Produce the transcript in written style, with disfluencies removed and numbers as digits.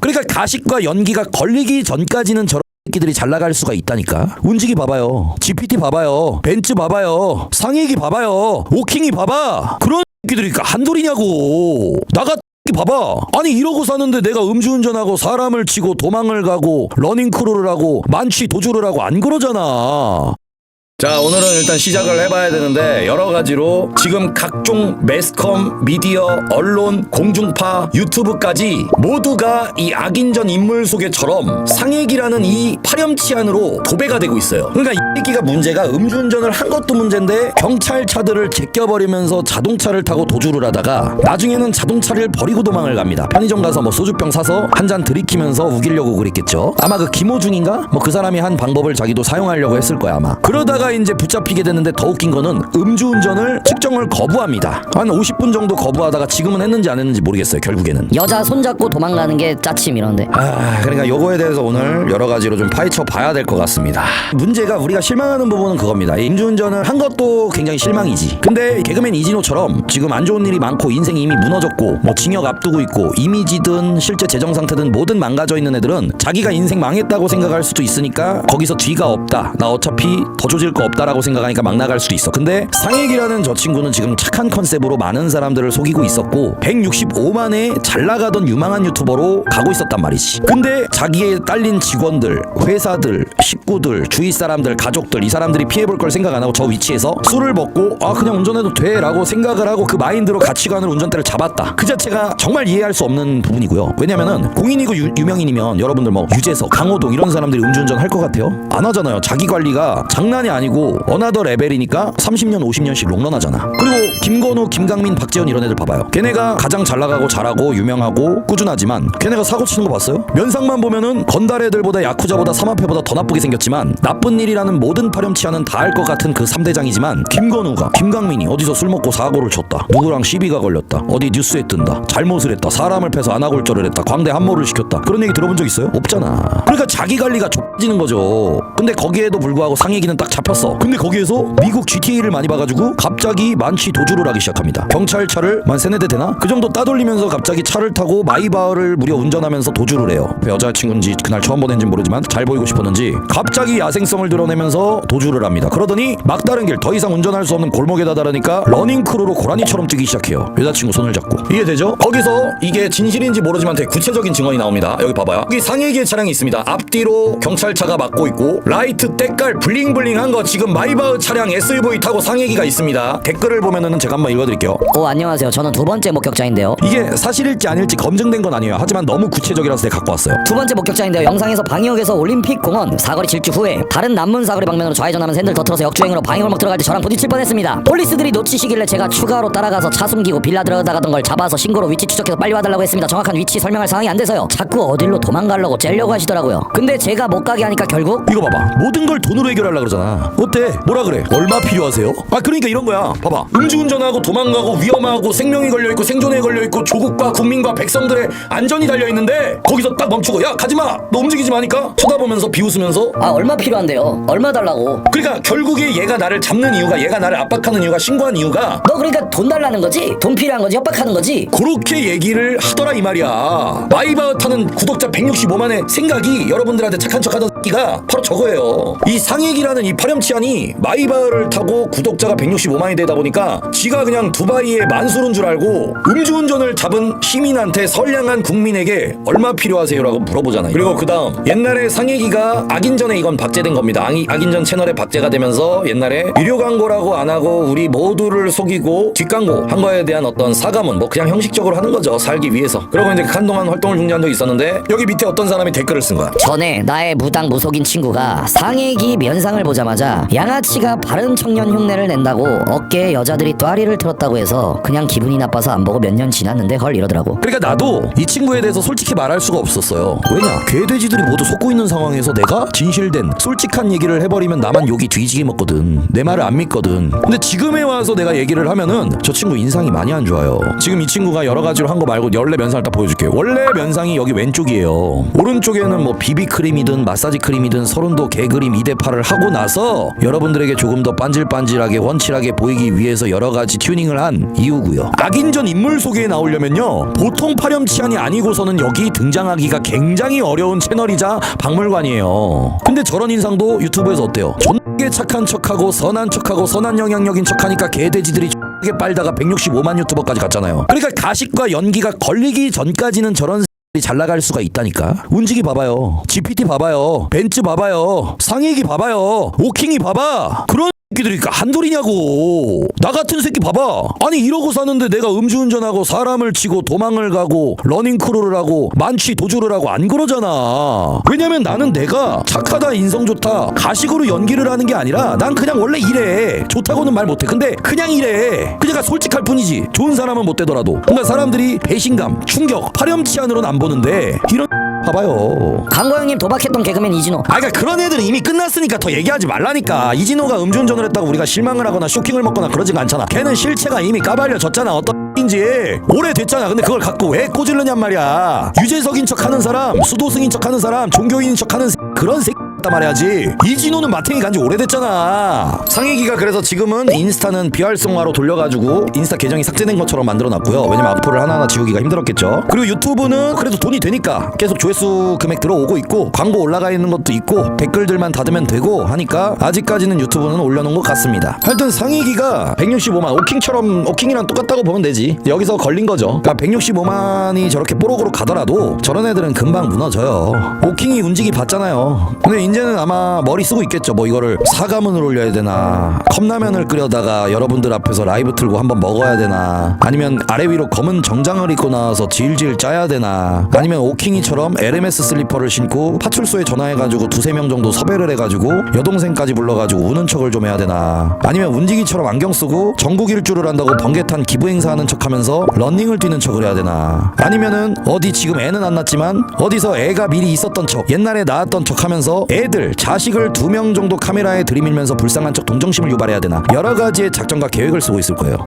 그러니까 가식과 연기가 걸리기 전까지는 저런 새끼들이 잘 나갈 수가 있다니까. 운지기 봐봐요, GPT 봐봐요, 벤츠 봐봐요, 상익이 봐봐요, 오킹이 봐봐. 그런 새끼들이 한둘이냐고. 나가 봐봐. 아니 이러고 사는데 내가 음주운전하고 사람을 치고 도망을 가고 러닝크루를 하고 만취 도주를 하고 안 그러잖아. 자, 오늘은 일단 시작을 해봐야 되는데 여러 가지로 지금 각종 매스컴, 미디어, 언론, 공중파, 유튜브까지 모두가 이 악인전 인물 소개처럼 상익이라는 이 파렴치한으로 도배가 되고 있어요. 그러니까 이 새끼가 문제가 음주운전을 한 것도 문제인데 경찰차들을 제껴버리면서 자동차를 타고 도주를 하다가 나중에는 자동차를 버리고 도망을 갑니다. 편의점 가서 뭐 소주병 사서 한 잔 들이키면서 우기려고 그랬겠죠. 아마 그 김호중인가? 뭐 그 사람이 한 방법을 자기도 사용하려고 했을 거야 아마. 그러다가 이제 붙잡히게 됐는데 더 웃긴 거는 음주운전을 측정을 거부합니다. 한 50분 정도 거부하다가 지금은 했는지 안 했는지 모르겠어요. 결국에는 여자 손잡고 도망가는 게 짜침 이런데. 그러니까 요거에 대해서 오늘 여러 가지로 좀 파헤쳐 봐야 될 것 같습니다. 문제가 우리가 실망하는 부분은 그겁니다. 이 음주운전을 한 것도 굉장히 실망이지. 근데 개그맨 이진호처럼 지금 안 좋은 일이 많고 인생이 이미 무너졌고 뭐 징역 앞두고 있고 이미지든 실제 재정 상태든 뭐든 망가져 있는 애들은 자기가 인생 망했다고 생각할 수도 있으니까 거기서 뒤가 없다, 나 어차피 더 조질 거 없다라고 생각하니까 막 나갈 수도 있어. 근데 상익이라는 저 친구는 지금 착한 컨셉으로 많은 사람들을 속이고 있었고 165만에 잘 나가던 유망한 유튜버로 가고 있었단 말이지. 근데 자기의 딸린 직원들, 회사들, 식구들, 주위 사람들, 가족들, 이 사람들이 피해볼 걸 생각 안 하고 저 위치에서 술을 먹고 그냥 운전해도 돼 라고 생각을 하고 그 마인드로 가치관으로 운전대를 잡았다. 그 자체가 정말 이해할 수 없는 부분이고요. 왜냐면은 공인이고 유명인이면 여러분들 뭐 유재석, 강호동 이런 사람들이 음주운전 할 것 같아요? 안 하잖아요. 자기 관리가 장난이 아니고 어나더 레벨이니까 30년 50년씩 롱런 하잖아. 그리고 김건우, 김강민, 박재현 이런 애들 봐봐요. 걔네가 가장 잘 나가고 잘하고 유명하고 꾸준하지만 걔네가 사고 치는 거 봤어요? 면상만 보면은 건달 애들보다 야쿠자보다 삼합회보다 더 나쁘게 생겼지만 나쁜 일이라는 모든 파렴치한은 다 할 것 같은 그 3대장이지만 김건우가, 김강민이 어디서 술 먹고 사고를 쳤다, 누구랑 시비가 걸렸다, 어디 뉴스에 뜬다, 잘못을 했다, 사람을 패서 안하골절을 했다, 광대 함모를 시켰다, 그런 얘기 들어본 적 있어요? 없잖아. 그러니까 자기 관리가 좁아지는 거죠. 근데 거기에도 불구하고 상익이는 딱 잡혔어. 근데 거기에서 미국 GTA를 많이 봐가지고 갑자기 만취 도주를 하기 시작합니다. 경찰차를 만 3-4대 되나? 그 정도 따돌리면서 갑자기 차를 타고 마이바흐를 무려 운전하면서 도주를 해요. 여자친구인지 그날 처음 보낸지 모르지만 잘 보이고 싶었는지 갑자기 야생성을 드러내면서 도주를 합니다. 그러더니 막다른 길, 더 이상 운전할 수 없는 골목에 다다르니까 러닝크루로 고라니처럼 뛰기 시작해요. 여자친구 손을 잡고. 이해되죠? 거기서 이게 진실인지 모르지만 되게 구체적인 증언이 나옵니다. 여기 봐봐요. 여기 상해기의 차량이 있습니다. 앞뒤로 경찰차가 막고 있고 라이트 때깔 블링블링한 거 지금 마이바흐 차량 SUV 타고 상해기가 있습니다. 댓글을 보면은 제가 한번 읽어드릴게요. 안녕하세요. 저는 두 번째 목격자인데요. 이게 사실일지 아닐지 검증된 건 아니에요. 하지만 너무 구체적이라서 내가 갖고 왔어요. 두 번째 목격자인데요. 영상에서 방역에서 올림픽 공원 사거리 질주 후에 다른 남문 사거리 방면으로 좌회전하면서 핸들 더 틀어서 역주행으로 방역을막 들어갈 때 저랑 부딪힐 뻔했습니다. 폴리스들이 놓치시길래 제가 추가로 따라가서 차 숨기고 빌라 들어가던 걸 잡아서 신고로 위치 추적해서 빨리 와달라고 했습니다. 정확한 위치 설명할 상황이 안 돼서요. 자꾸 어딜로 도망가려고 째려고 하시더라고요. 근데 제가 못 가게 하니까 결국 이거 봐봐. 모든 걸 돈으로 해결하려고 그러잖아. 어때? 뭐라 그래? 얼마 필요하세요? 그러니까 이런 거야. 봐봐. 음주운전하고 도망가고 위험하고 생명이 걸려있고 생존에 걸려있고 조국과 국민과 백성들의 안전이 달려있는데 거기서 딱 멈추고 야 가지마! 너 움직이지 마니까 쳐다보면서 비웃으면서 얼마 필요한데요? 얼마 달라고? 그러니까 결국에 얘가 나를 잡는 이유가, 얘가 나를 압박하는 이유가, 신고한 이유가 너 그러니까 돈 달라는 거지? 돈 필요한 거지? 협박하는 거지? 그렇게 얘기를 하더라 이 말이야. 마이바흐 타는 구독자 165만의 생각이 여러분들한테 착한 척하던 새끼가 바로 저거예요. 이 상익이라는 이 파렴치한이 마이바흐를 타고 구독자가 165만이 되다 보니까 지가 그냥 두바이의 만수르인 줄 알고 음주운전을 잡은 시민한테 선량한 국민에게 얼마 필요하세요라고 물어보잖아요. 그리고 그 다음 옛날에 상익이가 악인전에 이건 박제된 겁니다. 악인전 채널에 박제가 되면서 옛날에 유료 광고라고 안 하고 우리 모두를 속이고 뒷광고 한 거에 대한 어떤 사과문, 뭐 그냥 형식적으로 하는 거죠. 살기 위해서. 그러고 이제 한동안 활동을 중지한 적이 있었는데 여기 밑에 어떤 사람이 댓글을 쓴 거야. 전에 나의 무당 무속인 친구가 상해기 면상을 보자마자 양아치가 바른 청년 흉내를 낸다고 어깨에 여자들이 또아리를 틀었다고 해서 그냥 기분이 나빠서 안 보고 몇 년 지났는데 헐 이러더라고. 그러니까 나도 이 친구에 대해서 솔직히 말할 수가 없었어요. 왜냐? 개돼지들이 모두 속고 있는 상황에서 내가 진실된 솔직한 얘기를 해버리면 나만 욕이 뒤지게 먹거든. 내 말을 안 믿거든. 근데 지금에 와서 내가 얘기를 하면은 저 친구 인상이 많이 안 좋아요. 지금 이 친구가 여러 가지로 한 거 말고 원래 면상을 딱 보여줄게. 원래 면상이 여기 왼쪽이에요. 오른쪽에는 뭐 비비크림이든 마사지 크림이든 서른도 개그림 2대8을 하고 나서 그래서 여러분들에게 조금 더 반질반질하게 원칠하게 보이기 위해서 여러 가지 튜닝을 한 이유고요. 악인전 인물 소개에 나오려면요, 보통 파렴치한이 아니고서는 여기 등장하기가 굉장히 어려운 채널이자 박물관이에요. 근데 저런 인상도 유튜브에서 어때요? 존나게 착한 척하고 선한 척하고 선한 영향력인 척하니까 개돼지들이 X하게 빨다가 165만 유튜버까지 갔잖아요. 그러니까 가식과 연기가 걸리기 전까지는 저런 잘 나갈 수가 있다니까. 운지기 봐봐요, GPT 봐봐요, 벤츠 봐봐요, 상익이 봐봐요, 오킹이 봐봐. 그런 새끼들이 한둘이냐고. 나 같은 새끼 봐봐. 아니 이러고 사는데 내가 음주운전하고 사람을 치고 도망을 가고 러닝크루를 하고 만취 도주를 하고 안 그러잖아. 왜냐면 나는 내가 착하다, 인성 좋다, 가식으로 연기를 하는 게 아니라 난 그냥 원래 이래. 좋다고는 말 못해. 근데 그냥 이래. 그냥 솔직할 뿐이지. 좋은 사람은 못 되더라도. 그러니까 사람들이 배신감, 충격, 파렴치한으로는 안 보는데 이런 봐봐요. 강고 형님 도박했던 개그맨 이진호. 그러니까 그런 애들은 이미 끝났으니까 더 얘기하지 말라니까. 이진호가 음주운전을 했다고 우리가 실망을 하거나 쇼킹을 먹거나 그러지가 않잖아. 걔는 실체가 이미 까발려졌잖아. 어떤 인지 오래됐잖아. 근데 그걸 갖고 왜 꼬질르냔 말이야. 유재석인 척하는 사람, 수도승인 척하는 사람, 종교인인 척하는 그런 새끼 단 말해야지. 이진호는 마탱이 간지 오래됐잖아. 상익이가 그래서 지금은 인스타는 비활성화로 돌려가지고 인스타 계정이 삭제된 것처럼 만들어놨고요. 왜냐면 악플을 하나하나 지우기가 힘들었겠죠. 그리고 유튜브는 그래도 돈이 되니까 계속 조회수 금액 들어오고 있고 광고 올라가 있는 것도 있고 댓글들만 닫으면 되고 하니까 아직까지는 유튜브는 올려놓은 것 같습니다. 하여튼 상익이가 165만, 오킹처럼 오킹이랑 똑같다고 보면 되지. 여기서 걸린 거죠. 그러니까 165만이 저렇게 뽀록으로 가더라도 저런 애들은 금방 무너져요. 오킹이 운지기 봤잖아요. 근데 이제는 아마 머리 쓰고 있겠죠. 뭐 이거를 사과문을 올려야 되나, 컵라면을 끓여다가 여러분들 앞에서 라이브 틀고 한번 먹어야 되나, 아니면 아래 위로 검은 정장을 입고 나와서 질질 짜야 되나, 아니면 오킹이처럼 LMS 슬리퍼를 신고 파출소에 전화해가지고 2-3명 정도 섭외를 해가지고 여동생까지 불러가지고 우는 척을 좀 해야 되나, 아니면 운지기처럼 안경 쓰고 전국 일주를 한다고 번개탄 기부 행사하는 척하면서 런닝을 뛰는 척을 해야 되나, 아니면은 어디 지금 애는 안 낳았지만 어디서 애가 미리 있었던 척, 옛날에 낳았던 척하면서 애들, 자식을 2명 정도 카메라에 들이밀면서 불쌍한 척 동정심을 유발해야 되나. 여러 가지의 작전과 계획을 쓰고 있을 거예요.